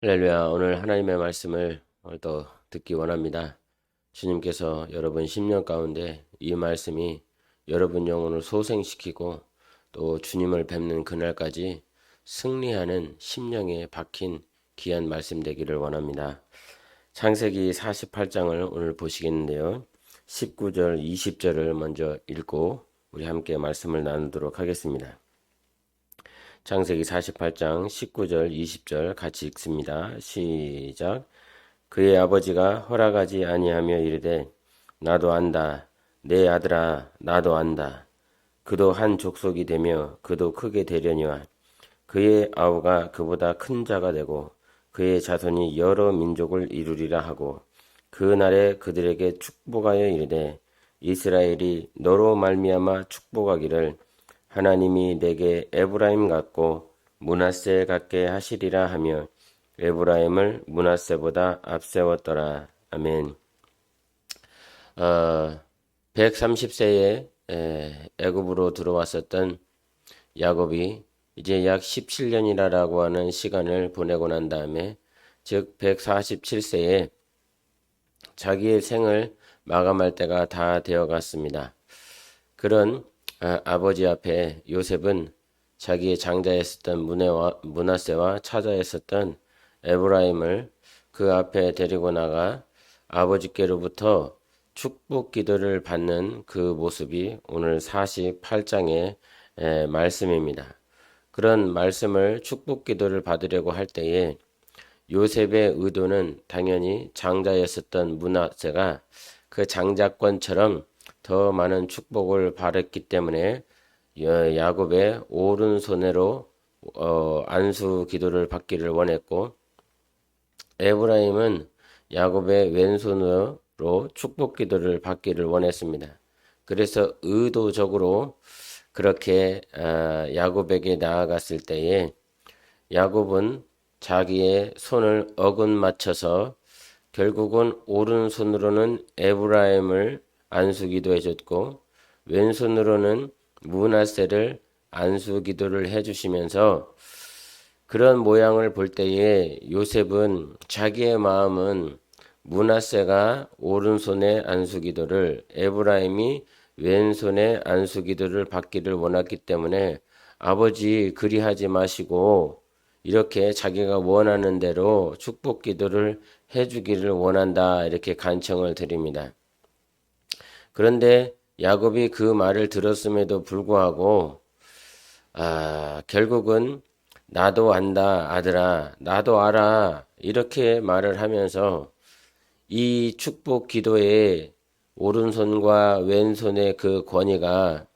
할렐루야. 오늘 하나님의 말씀을 또 듣기 원합니다. 주님께서 여러분 10년 가운데 이 말씀이 여러분 영혼을 소생시키고 또 주님을 뵙는 그날까지 승리하는 심령에 박힌 귀한 말씀 되기를 원합니다. 창세기 48장을 오늘 보시겠는데요. 19절, 20절을 먼저 읽고 우리 함께 말씀을 나누도록 하겠습니다. 창세기 48장 19절 20절 같이 읽습니다. 시작. 그의 아버지가 허락하지 아니하며 이르되 나도 안다. 내 아들아 나도 안다. 그도 한 족속이 되며 그도 크게 되려니와 그의 아우가 그보다 큰 자가 되고 그의 자손이 여러 민족을 이루리라 하고 그 날에 그들에게 축복하여 이르되 이스라엘이 너로 말미암아 축복하기를 하나님이 내게 에브라임 같고 므낫세 같게 하시리라 하며 에브라임을 므낫세보다 앞세웠더라. 아멘. 130세에 애굽으로 들어왔었던 야곱이 이제 약 17년이라고 하는 시간을 보내고 난 다음에 즉 147세에 자기의 생을 마감할 때가 다 되어 갔습니다. 그런 아버지 앞에 요셉은 자기의 장자였었던 므낫세와 차자였었던 에브라임을 그 앞에 데리고 나가 아버지께로부터 축복 기도를 받는 그 모습이 오늘 48장의 말씀입니다. 그런 말씀을 축복 기도를 받으려고 할 때에 요셉의 의도는 당연히 장자였었던 므낫세가 그 장자권처럼 더 많은 축복을 받았기 때문에 야곱의 오른손으로 안수 기도를 받기를 원했고 에브라임은 야곱의 왼손으로 축복 기도를 받기를 원했습니다. 그래서 의도적으로 그렇게 야곱에게 나아갔을 때에 야곱은 자기의 손을 어긋 맞춰서 결국은 오른손으로는 에브라임을 안수기도 해줬고 왼손으로는 므낫세를 안수기도를 해주시면서 그런 모양을 볼 때에 요셉은 자기의 마음은 므낫세가 오른손에 안수기도를 에브라임이 왼손에 안수기도를 받기를 원했기 때문에 아버지 그리하지 마시고 이렇게 자기가 원하는 대로 축복 기도를 해주기를 원한다 이렇게 간청을 드립니다. 그런데 야곱이 그 말을 들었음에도 불구하고 결국은 나도 안다 아들아 나도 알아 이렇게 말을 하면서 이 축복 기도의 오른손과 왼손의 그 권위가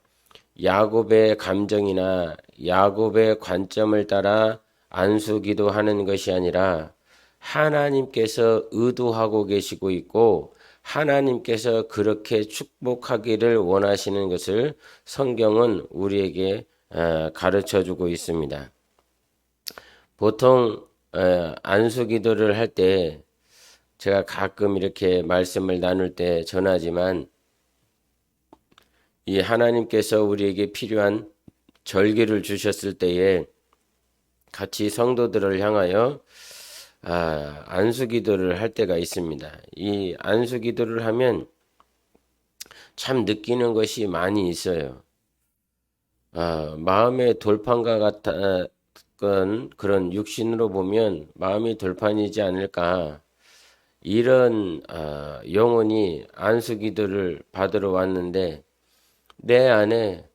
야곱의 감정이나 야곱의 관점을 따라 안수기도 하는 것이 아니라 하나님께서 의도하고 계시고 있고 하나님께서 그렇게 축복하기를 원하시는 것을 성경은 우리에게 가르쳐 주고 있습니다. 보통 안수기도를 할 때 제가 가끔 이렇게 말씀을 나눌 때 전하지만 이 하나님께서 우리에게 필요한 절기를 주셨을 때에 같이 성도들을 향하여 안수기도를 할 때가 있습니다. 이 안수기도를 하면 참 느끼는 것이 많이 있어요. 마음의 돌판과 같은 그런 육신으로 보면 마음이 돌판이지 않을까. 이런 영혼이 안수기도를 받으러 왔는데 내 안에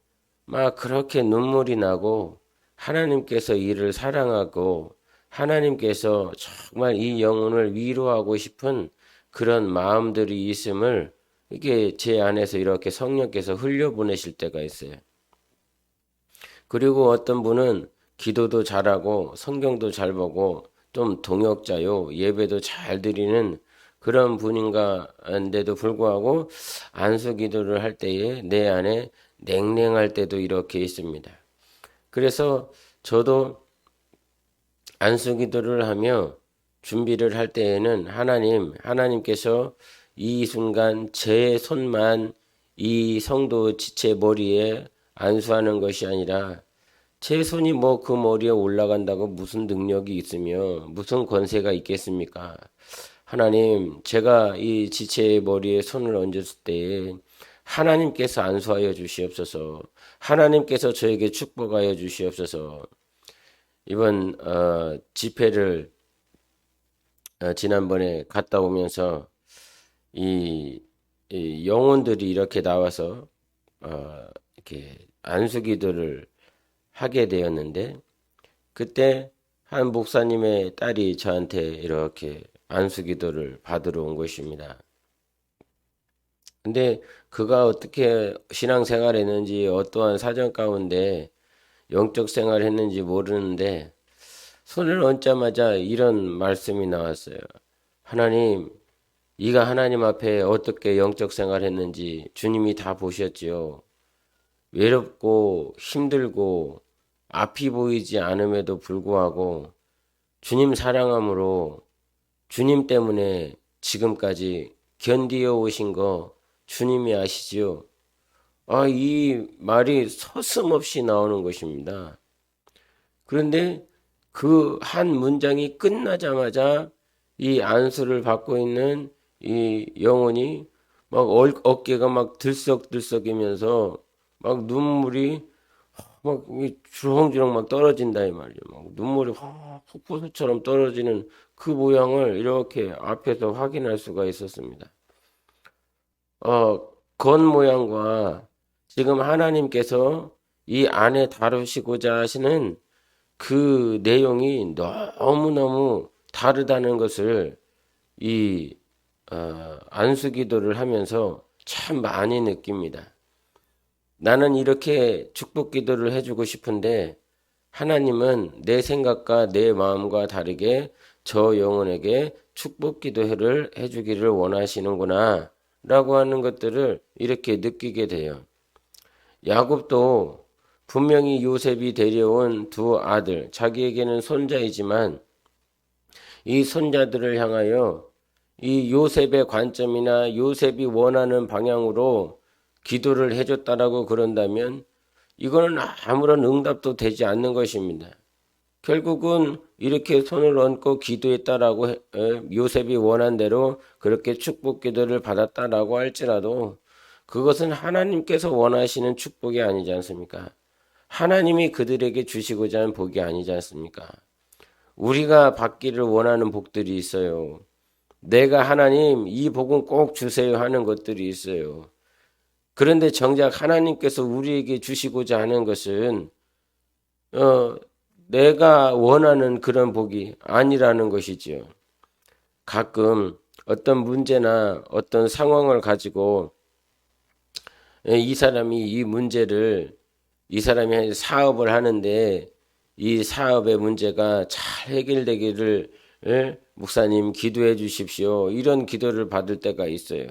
막 그렇게 눈물이 나고 하나님께서 이를 사랑하고 하나님께서 정말 이 영혼을 위로하고 싶은 그런 마음들이 있음을 이게 제 안에서 이렇게 성령께서 흘려보내실 때가 있어요. 그리고 어떤 분은 기도도 잘하고 성경도 잘 보고 좀 동역자요 예배도 잘 드리는 그런 분인가인데도 불구하고 안수 기도를 할 때에 내 안에 냉랭할 때도 이렇게 있습니다. 그래서 저도 안수 기도를 하며 준비를 할 때에는 하나님께서 이 순간 제 손만 이 성도 지체 머리에 안수하는 것이 아니라 제 손이 뭐 그 머리에 올라간다고 무슨 능력이 있으며 무슨 권세가 있겠습니까? 하나님, 제가 이 지체의 머리에 손을 얹었을 때에 하나님께서 안수하여 주시옵소서. 하나님께서 저에게 축복하여 주시옵소서. 이번 집회를 지난번에 갔다 오면서 이 영혼들이 이렇게 나와서 이렇게 안수기도를 하게 되었는데 그때 한 목사님의 딸이 저한테 이렇게 안수기도를 받으러 온 것입니다. 근데 그가 어떻게 신앙생활 했는지 어떠한 사정 가운데 영적 생활 했는지 모르는데 손을 얹자마자 이런 말씀이 나왔어요. 하나님, 네가 하나님 앞에 어떻게 영적 생활 했는지 주님이 다 보셨지요. 외롭고 힘들고 앞이 보이지 않음에도 불구하고 주님 사랑함으로 주님 때문에 지금까지 견디어 오신 거 주님이 아시지요. 이 말이 서슴없이 나오는 것입니다. 그런데 그 한 문장이 끝나자마자 이 안수를 받고 있는 이 영혼이 막 어깨가 막 들썩들썩이면서 막 눈물이 막 주렁주렁 막 떨어진다 이 말이에요. 막 눈물이 확 폭포수처럼 떨어지는 그 모양을 이렇게 앞에서 확인할 수가 있었습니다. 건 모양과 지금 하나님께서 이 안에 다루시고자 하시는 그 내용이 너무너무 다르다는 것을 이 안수기도를 하면서 참 많이 느낍니다. 나는 이렇게 축복기도를 해주고 싶은데 하나님은 내 생각과 내 마음과 다르게 저 영혼에게 축복기도를 해주기를 원하시는구나 라고 하는 것들을 이렇게 느끼게 돼요. 야곱도 분명히 요셉이 데려온 두 아들, 자기에게는 손자이지만 이 손자들을 향하여 이 요셉의 관점이나 요셉이 원하는 방향으로 기도를 해줬다라고 그런다면 이거는 아무런 응답도 되지 않는 것입니다. 결국은 이렇게 손을 얹고 기도했다라고 요셉이 원한 대로 그렇게 축복 기도를 받았다라고 할지라도 그것은 하나님께서 원하시는 축복이 아니지 않습니까? 하나님이 그들에게 주시고자 하는 복이 아니지 않습니까? 우리가 받기를 원하는 복들이 있어요. 내가 하나님 이 복은 꼭 주세요 하는 것들이 있어요. 그런데 정작 하나님께서 우리에게 주시고자 하는 것은 내가 원하는 그런 복이 아니라는 것이지요. 가끔 어떤 문제나 어떤 상황을 가지고 이 사람이 이 사람이 사업을 하는데 이 사업의 문제가 잘 해결되기를 목사님 기도해 주십시오. 이런 기도를 받을 때가 있어요.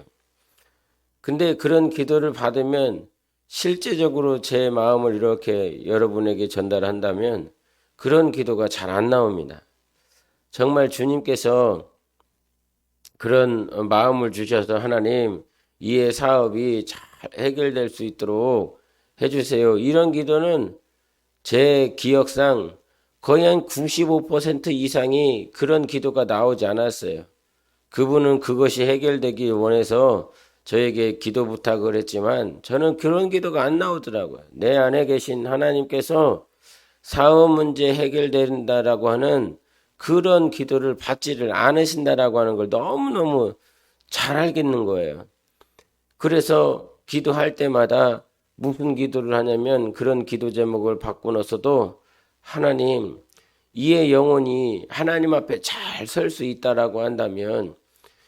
근데 그런 기도를 받으면 실제적으로 제 마음을 이렇게 여러분에게 전달한다면 그런 기도가 잘 안 나옵니다. 정말 주님께서 그런 마음을 주셔서 하나님 이의 사업이 잘 해결될 수 있도록 해주세요. 이런 기도는 제 기억상 거의 한 95% 이상이 그런 기도가 나오지 않았어요. 그분은 그것이 해결되기 원해서 저에게 기도 부탁을 했지만 저는 그런 기도가 안 나오더라고요. 내 안에 계신 하나님께서 사업 문제 해결된다라고 하는 그런 기도를 받지를 않으신다라고 하는 걸 너무너무 잘 알겠는 거예요. 그래서 기도할 때마다 무슨 기도를 하냐면 그런 기도 제목을 바꾸어서도 하나님 이의 영혼이 하나님 앞에 잘 설 수 있다라고 한다면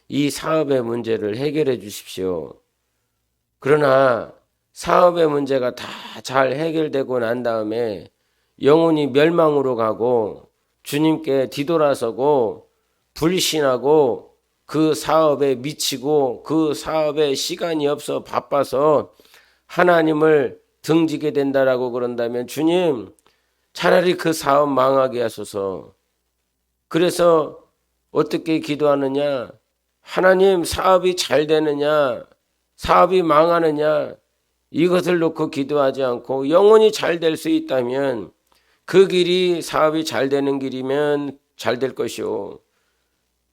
이 사업의 문제를 해결해 주십시오. 그러나 사업의 문제가 다 잘 해결되고 난 다음에 영혼이 멸망으로 가고 주님께 뒤돌아서고 불신하고 그 사업에 미치고 그 사업에 시간이 없어 바빠서 하나님을 등지게 된다라고 그런다면 주님 차라리 그 사업 망하게 하소서. 그래서 어떻게 기도하느냐? 하나님 사업이 잘 되느냐? 사업이 망하느냐? 이것을 놓고 기도하지 않고 영혼이 잘 될 수 있다면 그 길이 사업이 잘 되는 길이면 잘 될 것이요.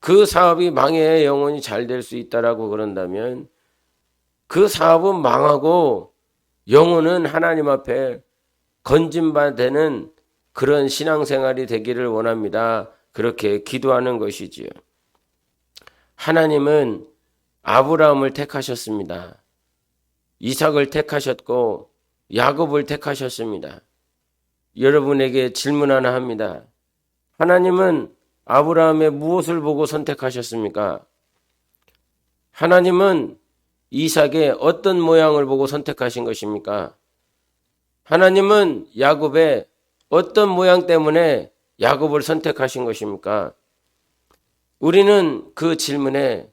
그 사업이 망해야 영혼이 잘 될 수 있다라고 그런다면 그 사업은 망하고 영혼은 하나님 앞에 건진받는 그런 신앙생활이 되기를 원합니다. 그렇게 기도하는 것이지요. 하나님은 아브라함을 택하셨습니다. 이삭을 택하셨고 야곱을 택하셨습니다. 여러분에게 질문 하나 합니다. 하나님은 아브라함의 무엇을 보고 선택하셨습니까? 하나님은 이삭의 어떤 모양을 보고 선택하신 것입니까? 하나님은 야곱의 어떤 모양 때문에 야곱을 선택하신 것입니까? 우리는 그 질문에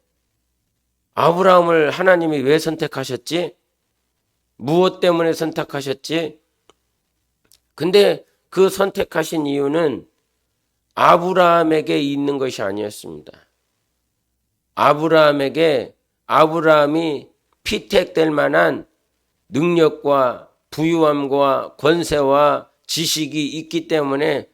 아브라함을 하나님이 왜 선택하셨지? 무엇 때문에 선택하셨지? 근데 그 선택하신 이유는 아브라함에게 있는 것이 아니었습니다. 아브라함이 피택될 만한 능력과 부유함과 권세와 지식이 있기 때문에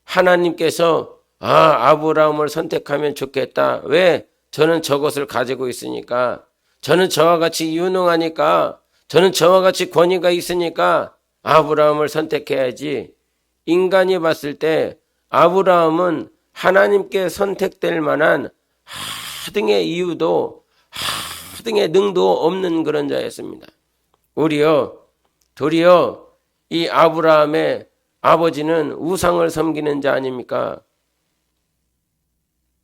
하나님께서 아브라함을 선택하면 좋겠다. 왜? 저는 저것을 가지고 있으니까. 저는 저와 같이 유능하니까. 저는 저와 같이 권위가 있으니까 아브라함을 선택해야지. 인간이 봤을 때 아브라함은 하나님께 선택될 만한 하등의 이유도 하등의 능도 없는 그런 자였습니다. 도리어 이 아브라함의 아버지는 우상을 섬기는 자 아닙니까?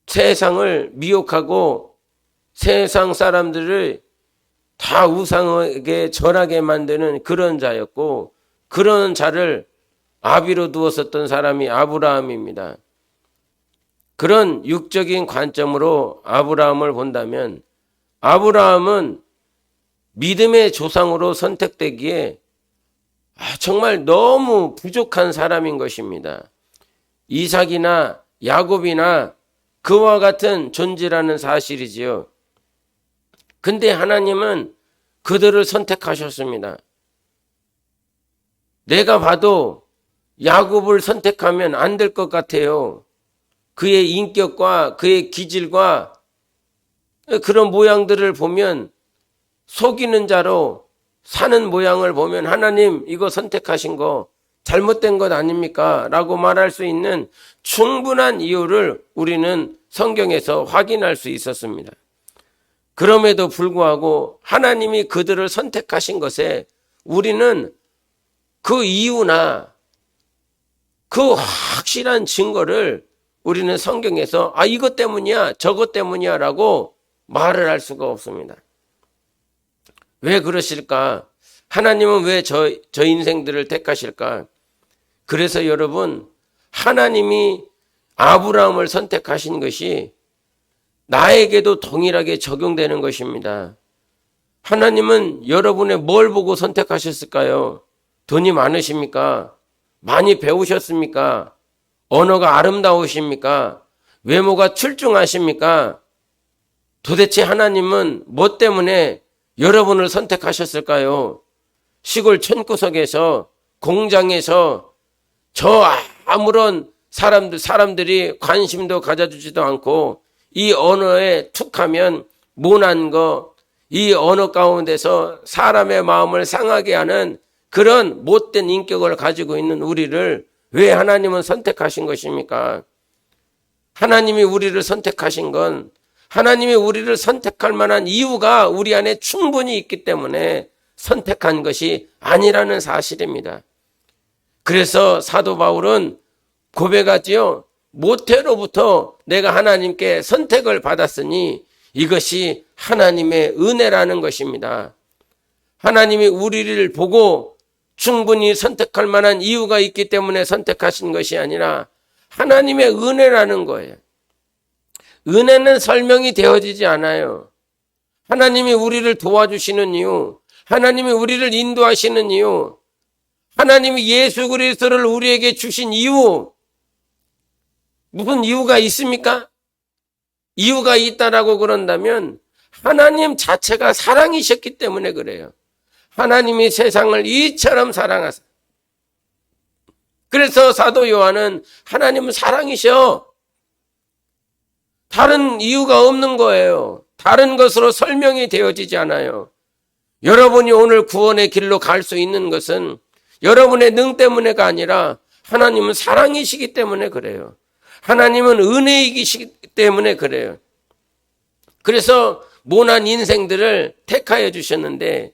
세상을 미혹하고 세상 사람들을 다 우상에게 절하게 만드는 그런 자였고, 그런 자를 아비로 두었었던 사람이 아브라함입니다. 그런 육적인 관점으로 아브라함을 본다면 아브라함은 믿음의 조상으로 선택되기에 정말 너무 부족한 사람인 것입니다. 이삭이나 야곱이나 그와 같은 존재라는 사실이지요. 근데 하나님은 그들을 선택하셨습니다. 내가 봐도 야곱을 선택하면 안 될 것 같아요. 그의 인격과 그의 기질과 그런 모양들을 보면 속이는 자로 사는 모양을 보면 하나님 이거 선택하신 거 잘못된 것 아닙니까? 라고 말할 수 있는 충분한 이유를 우리는 성경에서 확인할 수 있었습니다. 그럼에도 불구하고 하나님이 그들을 선택하신 것에 우리는 그 이유나 그 확실한 증거를 우리는 성경에서 이것 때문이야 저것 때문이야 라고 말을 할 수가 없습니다. 왜 그러실까? 하나님은 왜 저 인생들을 택하실까? 그래서 여러분, 하나님이 아브라함을 선택하신 것이 나에게도 동일하게 적용되는 것입니다. 하나님은 여러분의 뭘 보고 선택하셨을까요? 돈이 많으십니까? 많이 배우셨습니까? 언어가 아름다우십니까? 외모가 출중하십니까? 도대체 하나님은 뭐 때문에 여러분을 선택하셨을까요? 시골 촌구석에서 공장에서 저 아무런 사람들이 관심도 가져주지도 않고 이 언어에 툭하면 모난 거, 이 언어 가운데서 사람의 마음을 상하게 하는 그런 못된 인격을 가지고 있는 우리를 왜 하나님은 선택하신 것입니까? 하나님이 우리를 선택하신 건 하나님이 우리를 선택할 만한 이유가 우리 안에 충분히 있기 때문에 선택한 것이 아니라는 사실입니다. 그래서 사도 바울은 고백하지요. 모태로부터 내가 하나님께 선택을 받았으니 이것이 하나님의 은혜라는 것입니다. 하나님이 우리를 보고 충분히 선택할 만한 이유가 있기 때문에 선택하신 것이 아니라 하나님의 은혜라는 거예요. 은혜는 설명이 되어지지 않아요. 하나님이 우리를 도와주시는 이유, 하나님이 우리를 인도하시는 이유, 하나님이 예수 그리스도를 우리에게 주신 이유, 무슨 이유가 있습니까? 이유가 있다라고 그런다면 하나님 자체가 사랑이셨기 때문에 그래요. 하나님이 세상을 이처럼 사랑하사 그래서 사도 요한은 하나님은 사랑이셔. 다른 이유가 없는 거예요. 다른 것으로 설명이 되어지지 않아요. 여러분이 오늘 구원의 길로 갈 수 있는 것은 여러분의 능 때문에가 아니라 하나님은 사랑이시기 때문에 그래요. 하나님은 은혜이시기 때문에 그래요. 그래서 모난 인생들을 택하여 주셨는데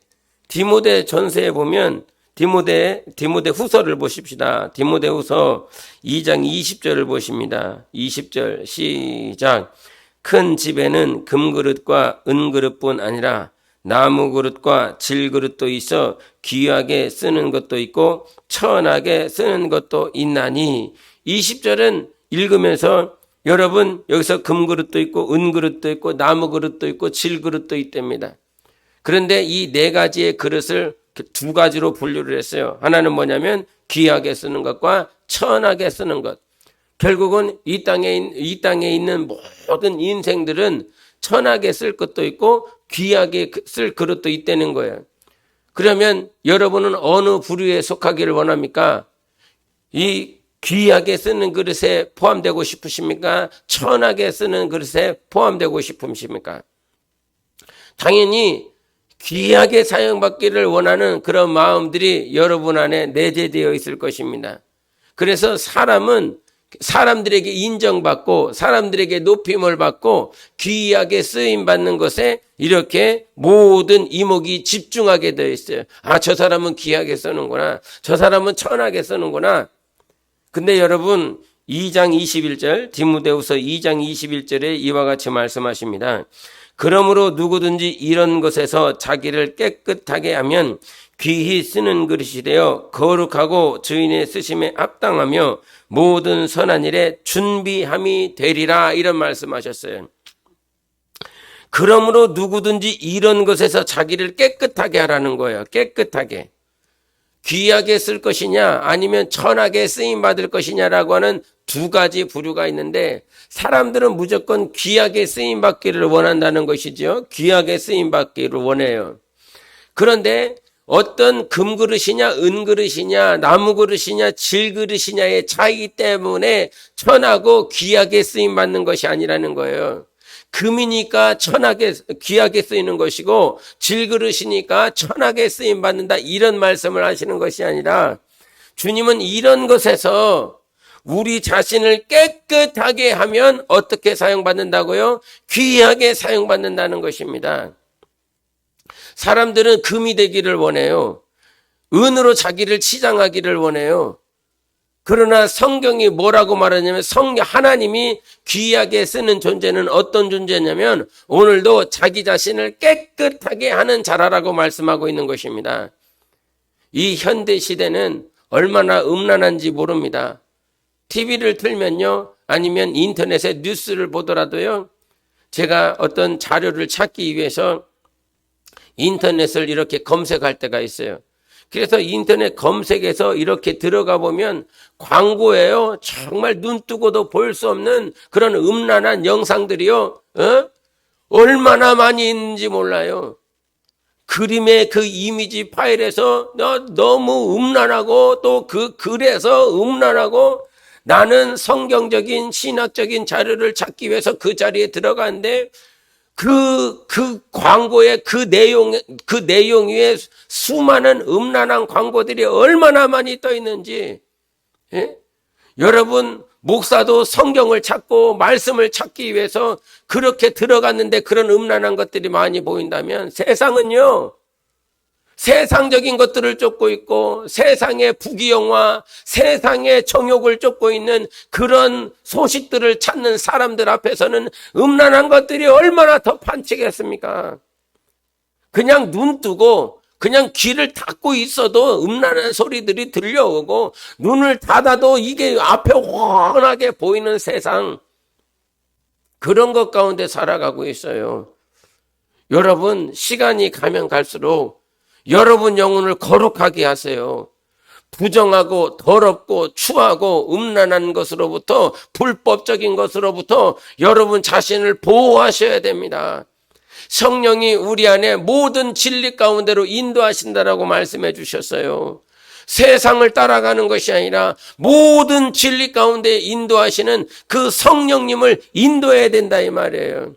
디모데 전서에 보면 디모데 후서를 보십시다. 디모데 후서 2장 20절을 보십니다. 20절 시작. 큰 집에는 금그릇과 은그릇뿐 아니라 나무 그릇과 질그릇도 있어 귀하게 쓰는 것도 있고 천하게 쓰는 것도 있나니 20절은 읽으면서 여러분 여기서 금그릇도 있고 은그릇도 있고 나무 그릇도 있고 질그릇도 있답니다. 그런데 이 네 가지의 그릇을 두 가지로 분류를 했어요. 하나는 뭐냐면 귀하게 쓰는 것과 천하게 쓰는 것. 결국은 이 땅에 있는 모든 인생들은 천하게 쓸 것도 있고 귀하게 쓸 그릇도 있다는 거예요. 그러면 여러분은 어느 부류에 속하기를 원합니까? 이 귀하게 쓰는 그릇에 포함되고 싶으십니까? 천하게 쓰는 그릇에 포함되고 싶으십니까? 당연히 귀하게 사용받기를 원하는 그런 마음들이 여러분 안에 내재되어 있을 것입니다. 그래서 사람은 사람들에게 인정받고 사람들에게 높임을 받고 귀하게 쓰임받는 것에 이렇게 모든 이목이 집중하게 되어 있어요. 아, 저 사람은 귀하게 쓰는구나. 저 사람은 천하게 쓰는구나. 근데 여러분 2장 21절 디모데후서 2장 21절에 이와 같이 말씀하십니다. 그러므로 누구든지 이런 것에서 자기를 깨끗하게 하면 귀히 쓰는 그릇이 되어 거룩하고 주인의 쓰심에 합당하며 모든 선한 일에 준비함이 되리라 이런 말씀하셨어요. 그러므로 누구든지 이런 것에서 자기를 깨끗하게 하라는 거예요. 깨끗하게. 귀하게 쓸 것이냐 아니면 천하게 쓰임받을 것이냐라고 하는 두 가지 부류가 있는데 사람들은 무조건 귀하게 쓰임받기를 원한다는 것이죠. 귀하게 쓰임받기를 원해요. 그런데 어떤 금그릇이냐 은그릇이냐 나무그릇이냐 질그릇이냐의 차이 때문에 천하고 귀하게 쓰임받는 것이 아니라는 거예요. 금이니까 귀하게 쓰이는 것이고 질그릇이니까 천하게 쓰임받는다 이런 말씀을 하시는 것이 아니라 주님은 이런 것에서 우리 자신을 깨끗하게 하면 어떻게 사용받는다고요? 귀하게 사용받는다는 것입니다. 사람들은 금이 되기를 원해요. 은으로 자기를 치장하기를 원해요. 그러나 성경이 뭐라고 말하냐면 하나님이 귀하게 쓰는 존재는 어떤 존재냐면 오늘도 자기 자신을 깨끗하게 하는 자라라고 말씀하고 있는 것입니다. 이 현대 시대는 얼마나 음란한지 모릅니다. TV를 틀면요 아니면 인터넷에 뉴스를 보더라도요 제가 어떤 자료를 찾기 위해서 인터넷을 이렇게 검색할 때가 있어요. 그래서 인터넷 검색에서 이렇게 들어가 보면 광고예요. 정말 눈 뜨고도 볼 수 없는 그런 음란한 영상들이요. 얼마나 많이 있는지 몰라요. 그림의 그 이미지 파일에서 너무 음란하고 또 그 글에서 음란하고 나는 성경적인 신학적인 자료를 찾기 위해서 그 자리에 들어가는데 그 광고의 그 내용 위에 수많은 음란한 광고들이 얼마나 많이 떠 있는지, 예? 여러분, 목사도 성경을 찾고 말씀을 찾기 위해서 그렇게 들어갔는데 그런 음란한 것들이 많이 보인다면 세상은요, 세상적인 것들을 쫓고 있고 세상의 부귀영화, 세상의 정욕을 쫓고 있는 그런 소식들을 찾는 사람들 앞에서는 음란한 것들이 얼마나 더 판치겠습니까? 그냥 눈 뜨고 그냥 귀를 닫고 있어도 음란한 소리들이 들려오고 눈을 닫아도 이게 앞에 훤하게 보이는 세상, 그런 것 가운데 살아가고 있어요. 여러분, 시간이 가면 갈수록 여러분 영혼을 거룩하게 하세요. 부정하고 더럽고 추하고 음란한 것으로부터, 불법적인 것으로부터 여러분 자신을 보호하셔야 됩니다. 성령이 우리 안에 모든 진리 가운데로 인도하신다라고 말씀해 주셨어요. 세상을 따라가는 것이 아니라 모든 진리 가운데 인도하시는 그 성령님을 인도해야 된다 이 말이에요.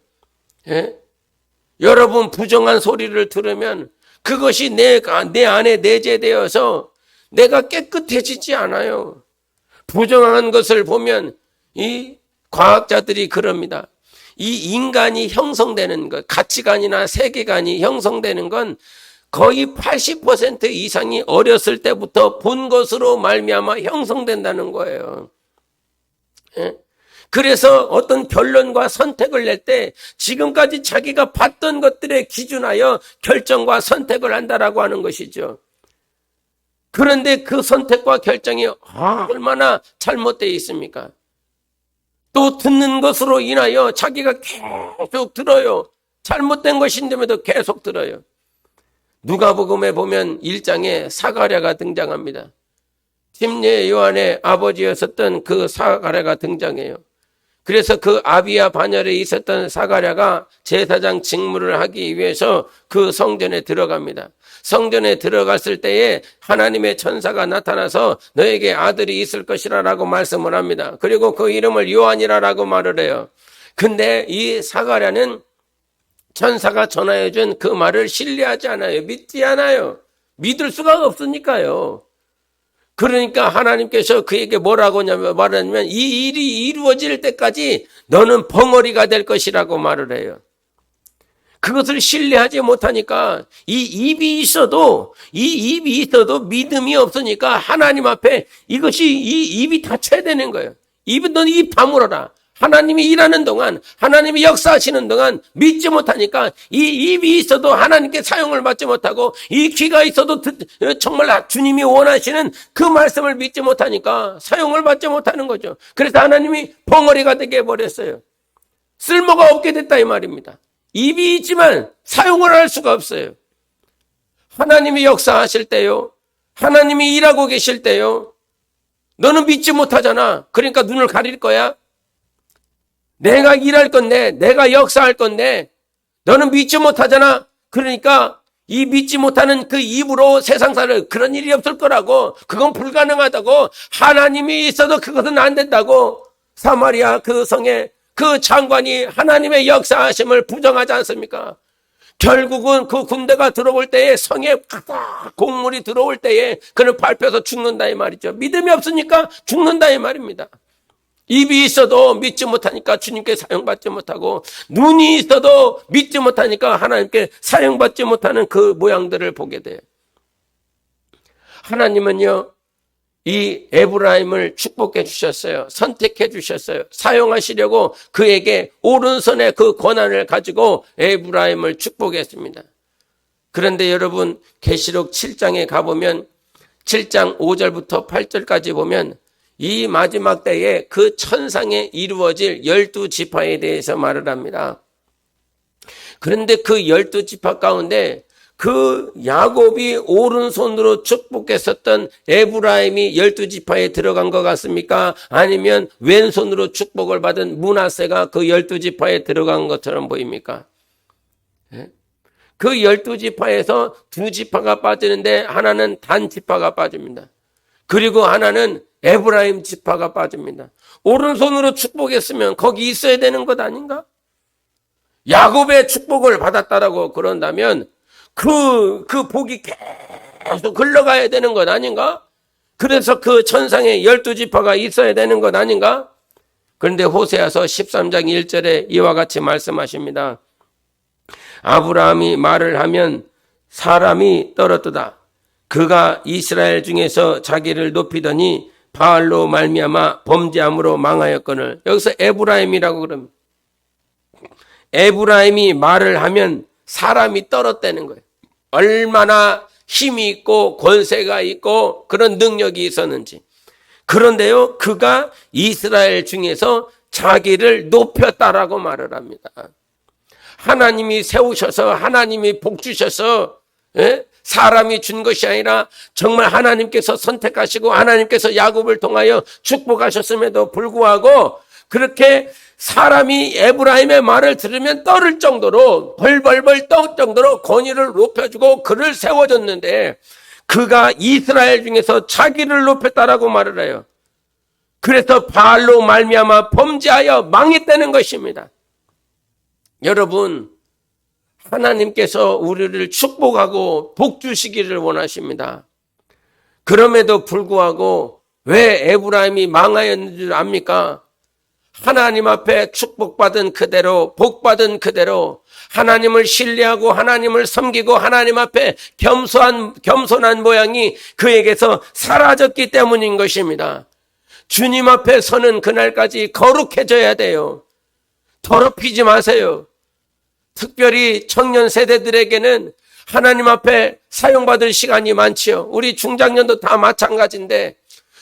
예? 여러분 부정한 소리를 들으면 그것이 내 안에 내재되어서 내가 깨끗해지지 않아요. 부정한 것을 보면 이 과학자들이 그럽니다. 이 인간이 형성되는 것, 가치관이나 세계관이 형성되는 건 거의 80% 이상이 어렸을 때부터 본 것으로 말미암아 형성된다는 거예요. 예? 그래서 어떤 결론과 선택을 낼 때 지금까지 자기가 봤던 것들에 기준하여 결정과 선택을 한다라고 하는 것이죠. 그런데 그 선택과 결정이 얼마나 잘못되어 있습니까? 또 듣는 것으로 인하여 자기가 계속 들어요. 잘못된 것인데도 계속 들어요. 누가복음에 보면 1장에 사가랴가 등장합니다. 침례 요한의 아버지였었던 그 사가랴가 등장해요. 그래서 그 아비야 반열에 있었던 사가랴가 제사장 직무를 하기 위해서 그 성전에 들어갑니다. 성전에 들어갔을 때에 하나님의 천사가 나타나서 너에게 아들이 있을 것이라라고 말씀을 합니다. 그리고 그 이름을 요한이라라고 말을 해요. 근데 이 사가랴는 천사가 전하여준 그 말을 신뢰하지 않아요. 믿지 않아요. 믿을 수가 없으니까요. 그러니까 하나님께서 그에게 뭐라고 말하냐면 이 일이 이루어질 때까지 너는 벙어리가 될 것이라고 말을 해요. 그것을 신뢰하지 못하니까 이 입이 있어도 믿음이 없으니까 하나님 앞에 이것이 이 입이 닫혀야 되는 거예요. 너는 입 다물어라. 하나님이 일하는 동안, 하나님이 역사하시는 동안 믿지 못하니까 이 입이 있어도 하나님께 사용을 받지 못하고 이 귀가 있어도 정말 주님이 원하시는 그 말씀을 믿지 못하니까 사용을 받지 못하는 거죠. 그래서 하나님이 벙어리가 되게 해버렸어요. 쓸모가 없게 됐다 이 말입니다. 입이 있지만 사용을 할 수가 없어요. 하나님이 역사하실 때요, 하나님이 일하고 계실 때요, 너는 믿지 못하잖아. 그러니까 눈을 가릴 거야. 내가 일할 건데, 내가 역사할 건데, 너는 믿지 못하잖아. 그러니까 이 믿지 못하는 그 입으로 세상사를 그런 일이 없을 거라고, 그건 불가능하다고, 하나님이 있어도 그것은 안 된다고 사마리아 그 성에 그 장관이 하나님의 역사하심을 부정하지 않습니까? 결국은 그 군대가 들어올 때에 성에 가득 곡물이 들어올 때에 그는 밟혀서 죽는다 이 말이죠. 믿음이 없으니까 죽는다 이 말입니다. 입이 있어도 믿지 못하니까 주님께 사용받지 못하고, 눈이 있어도 믿지 못하니까 하나님께 사용받지 못하는 그 모양들을 보게 돼요. 하나님은요, 이 에브라임을 축복해 주셨어요. 선택해 주셨어요. 사용하시려고 그에게 오른손에 그 권한을 가지고 에브라임을 축복했습니다. 그런데 여러분, 계시록 7장에 가보면 7장 5절부터 8절까지 보면 이 마지막 때에 그 천상에 이루어질 12지파에 대해서 말을 합니다. 그런데 그 12지파 가운데 그 야곱이 오른손으로 축복했었던 에브라임이 12지파에 들어간 것 같습니까? 아니면 왼손으로 축복을 받은 므낫세가 그 12지파에 들어간 것처럼 보입니까? 그 12지파에서 2지파가 빠지는데 하나는 단 지파가 빠집니다. 그리고 하나는 에브라임 지파가 빠집니다. 오른손으로 축복했으면 거기 있어야 되는 것 아닌가? 야곱의 축복을 받았다라고 그런다면 그 복이 계속 흘러가야 되는 것 아닌가? 그래서 그 천상에 12지파가 있어야 되는 것 아닌가? 그런데 호세아서 13장 1절에 이와 같이 말씀하십니다. 아브라함이 말을 하면 사람이 떨어뜨다. 그가 이스라엘 중에서 자기를 높이더니 바알로 말미암아 범죄함으로 망하였거늘. 여기서 에브라임이라고 그럽니다. 에브라임이 말을 하면 사람이 떨어뜨리는 거예요. 얼마나 힘이 있고 권세가 있고 그런 능력이 있었는지. 그런데요, 그가 이스라엘 중에서 자기를 높였다라고 말을 합니다. 하나님이 세우셔서, 하나님이 복 주셔서, 사람이 준 것이 아니라 정말 하나님께서 선택하시고 하나님께서 야곱을 통하여 축복하셨음에도 불구하고 그렇게 사람이 에브라임의 말을 들으면 떨을 정도로 벌벌벌 떨 정도로 권위를 높여주고 그를 세워줬는데, 그가 이스라엘 중에서 자기를 높였다라고 말을 해요. 그래서 바알로 말미암아 범죄하여 망했다는 것입니다. 여러분, 하나님께서 우리를 축복하고 복 주시기를 원하십니다. 그럼에도 불구하고 왜 에브라임이 망하였는 줄 압니까? 하나님 앞에 축복받은 그대로, 복받은 그대로 하나님을 신뢰하고 하나님을 섬기고 하나님 앞에 겸손한 모양이 그에게서 사라졌기 때문인 것입니다. 주님 앞에 서는 그날까지 거룩해져야 돼요. 더럽히지 마세요. 특별히 청년 세대들에게는 하나님 앞에 사용받을 시간이 많지요. 우리 중장년도 다 마찬가지인데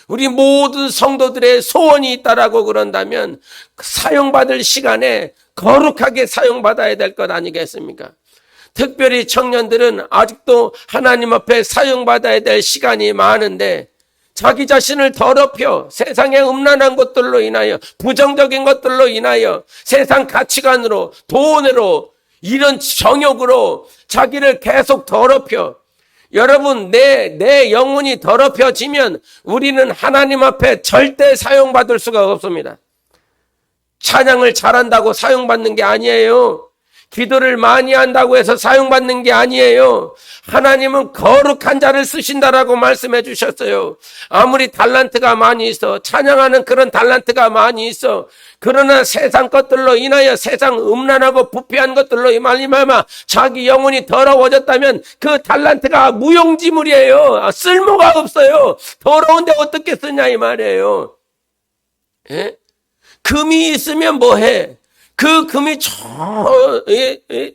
우리 모든 성도들의 소원이 있다라고 그런다면 사용받을 시간에 거룩하게 사용받아야 될 것 아니겠습니까? 특별히 청년들은 아직도 하나님 앞에 사용받아야 될 시간이 많은데 자기 자신을 더럽혀 세상의 음란한 것들로 인하여 부정적인 것들로 인하여 세상 가치관으로 돈으로 이런 정욕으로 자기를 계속 더럽혀. 여러분, 내 영혼이 더럽혀지면 우리는 하나님 앞에 절대 사용받을 수가 없습니다. 찬양을 잘한다고 사용받는 게 아니에요. 기도를 많이 한다고 해서 사용받는 게 아니에요. 하나님은 거룩한 자를 쓰신다라고 말씀해 주셨어요. 아무리 달란트가 많이 있어, 찬양하는 그런 달란트가 많이 있어, 그러나 세상 것들로 인하여 세상 음란하고 부패한 것들로 말미암아 자기 영혼이 더러워졌다면 그 달란트가 무용지물이에요. 쓸모가 없어요. 더러운데 어떻게 쓰냐 이 말이에요. 예? 금이 있으면 뭐해? 그 금이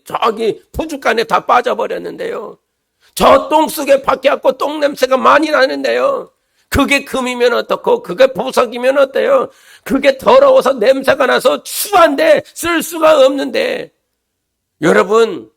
저기 포죽간에 다 빠져버렸는데요. 저 똥속에 박혀갖고 똥 냄새가 많이 나는데요. 그게 금이면 어떻고 그게 보석이면 어때요? 그게 더러워서 냄새가 나서 추한데 쓸 수가 없는데, 여러분,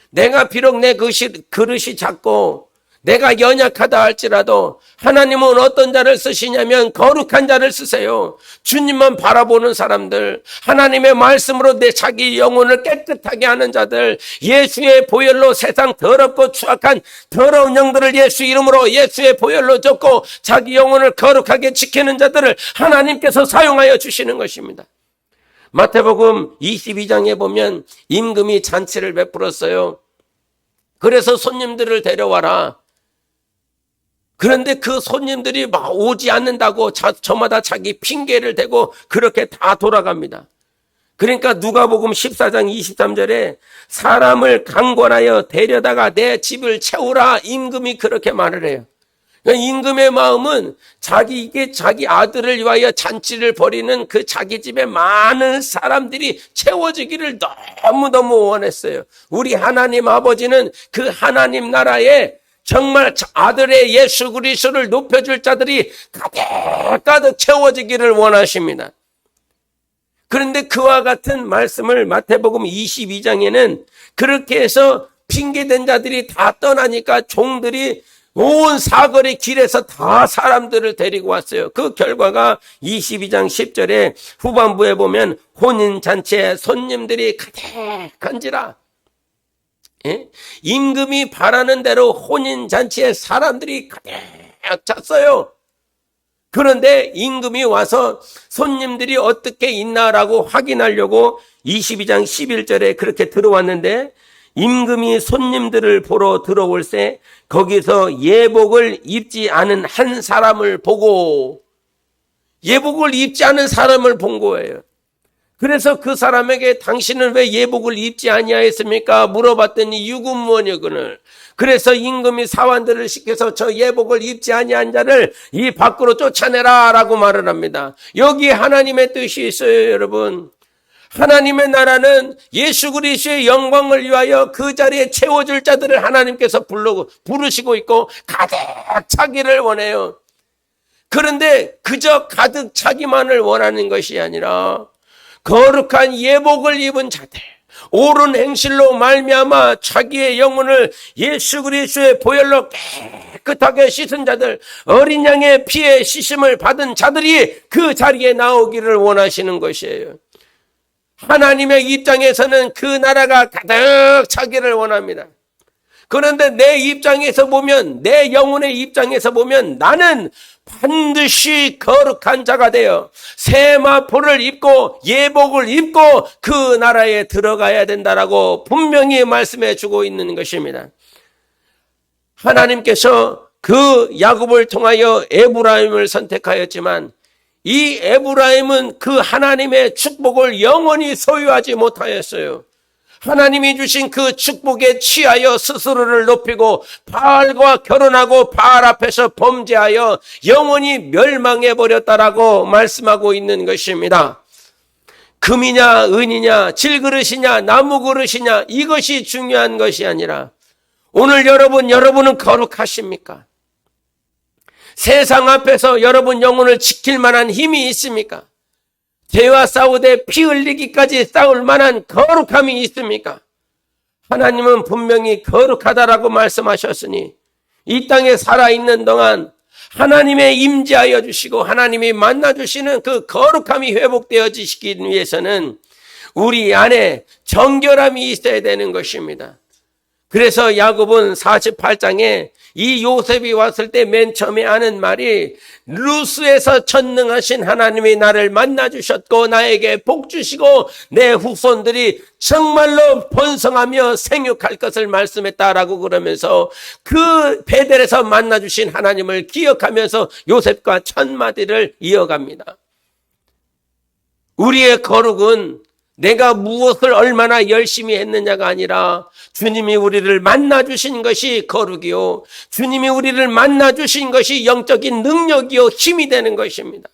내가 비록 내 그릇이 작고 내가 연약하다 할지라도 하나님은 어떤 자를 쓰시냐면 거룩한 자를 쓰세요. 주님만 바라보는 사람들, 하나님의 말씀으로 내 자기 영혼을 깨끗하게 하는 자들, 예수의 보혈로 세상 더럽고 추악한 더러운 영들을 예수 이름으로 예수의 보혈로 쫓고 자기 영혼을 거룩하게 지키는 자들을 하나님께서 사용하여 주시는 것입니다. 마태복음 22장에 보면 임금이 잔치를 베풀었어요. 그래서 손님들을 데려와라. 그런데 그 손님들이 막 오지 않는다고 저마다 자기 핑계를 대고 그렇게 다 돌아갑니다. 그러니까 누가복음 14장 23절에 사람을 강권하여 데려다가 내 집을 채우라, 임금이 그렇게 말을 해요. 그러니까 임금의 마음은 자기 아들을 위하여 잔치를 벌이는 그 자기 집에 많은 사람들이 채워지기를 너무너무 원했어요. 우리 하나님 아버지는 그 하나님 나라에 정말 아들의 예수 그리스도를 높여줄 자들이 가득가득 채워지기를 원하십니다. 그런데 그와 같은 말씀을 마태복음 22장에는 그렇게 해서 핑계댄 자들이 다 떠나니까 종들이 온 사거리 길에서 다 사람들을 데리고 왔어요. 그 결과가 22장 10절에 후반부에 보면 혼인잔치에 손님들이 가득한지라. 예? 임금이 바라는 대로 혼인잔치에 사람들이 가득 찼어요. 그런데 임금이 와서 손님들이 어떻게 있나라고 확인하려고 22장 11절에 그렇게 들어왔는데, 임금이 손님들을 보러 들어올새 거기서 예복을 입지 않은 한 사람을 보고, 예복을 입지 않은 사람을 본 거예요. 그래서 그 사람에게 당신은 왜 예복을 입지 아니하였습니까? 물어봤더니 유군무원이거늘. 그래서 임금이 사환들을 시켜서 저 예복을 입지 아니한 자를 이 밖으로 쫓아내라 라고 말을 합니다. 여기 하나님의 뜻이 있어요, 여러분. 하나님의 나라는 예수 그리스도의 영광을 위하여 그 자리에 채워줄 자들을 하나님께서 부르시고 있고 가득 차기를 원해요. 그런데 그저 가득 차기만을 원하는 것이 아니라 거룩한 예복을 입은 자들, 옳은 행실로 말미암아 자기의 영혼을 예수 그리스도의 보혈로 깨끗하게 씻은 자들, 어린 양의 피의 씻음을 받은 자들이 그 자리에 나오기를 원하시는 것이에요. 하나님의 입장에서는 그 나라가 가득 차기를 원합니다. 그런데 내 입장에서 보면, 내 영혼의 입장에서 보면 나는 반드시 거룩한 자가 되어 세마포를 입고 예복을 입고 그 나라에 들어가야 된다라고 분명히 말씀해 주고 있는 것입니다. 하나님께서 그 야곱을 통하여 에브라임을 선택하였지만 이 에브라임은 그 하나님의 축복을 영원히 소유하지 못하였어요. 하나님이 주신 그 축복에 취하여 스스로를 높이고 바알과 결혼하고 바알 앞에서 범죄하여 영원히 멸망해 버렸다라고 말씀하고 있는 것입니다. 금이냐 은이냐 질그릇이냐 나무그릇이냐 이것이 중요한 것이 아니라 오늘 여러분은 거룩하십니까? 세상 앞에서 여러분 영혼을 지킬 만한 힘이 있습니까? 죄와 싸우되 피 흘리기까지 싸울 만한 거룩함이 있습니까? 하나님은 분명히 거룩하다라고 말씀하셨으니 이 땅에 살아있는 동안 하나님의 임재하여 주시고 하나님이 만나주시는 그 거룩함이 회복되어지시기 위해서는 우리 안에 정결함이 있어야 되는 것입니다. 그래서 야곱은 48장에 이 요셉이 왔을 때 맨 처음에 하는 말이 루스에서 전능하신 하나님이 나를 만나주셨고 나에게 복 주시고 내 후손들이 정말로 번성하며 생육할 것을 말씀했다라고 그러면서 그 베델에서 만나주신 하나님을 기억하면서 요셉과 첫 마디를 이어갑니다. 우리의 거룩은 내가 무엇을 얼마나 열심히 했느냐가 아니라 주님이 우리를 만나주신 것이 거룩이요 주님이 우리를 만나주신 것이 영적인 능력이요 힘이 되는 것입니다.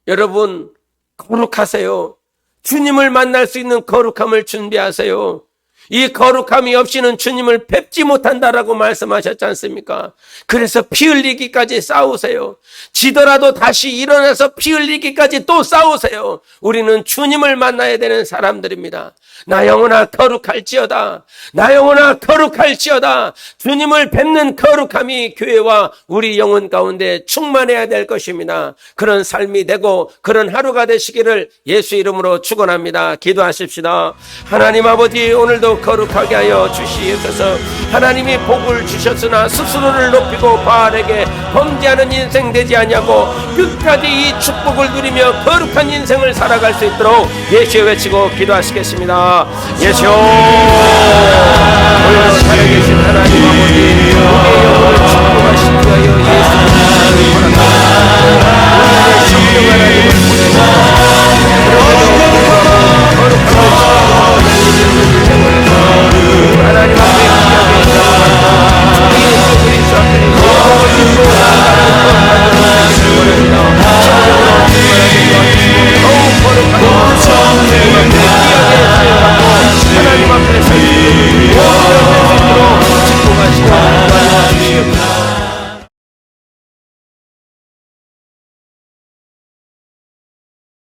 여러분 거룩하세요. 주님을 만날 수 있는 거룩함을 준비하세요. 이 거룩함이 없이는 주님을 뵙지 못한다라고 말씀하셨지 않습니까? 그래서 피 흘리기까지 싸우세요. 지더라도 다시 일어나서 피 흘리기까지 또 싸우세요. 우리는 주님을 만나야 되는 사람들입니다. 나 영혼아 거룩할지어다. 나 영혼아 거룩할지어다. 주님을 뵙는 거룩함이 교회와 우리 영혼 가운데 충만해야 될 것입니다. 그런 삶이 되고 그런 하루가 되시기를 예수 이름으로 축원합니다. 기도하십시다. 하나님 아버지 오늘도 거룩하게 하여 주시옵소서. 하나님이 복을 주셨으나 스스로를 높이고 바알에게 범죄하는 인생 되지 않냐고 끝까지 이 축복을 누리며 거룩한 인생을 살아갈 수 있도록 예수여 외치고 기도하시겠습니다. 예수여 살아계신 하나님 아버지 우리의 영혼을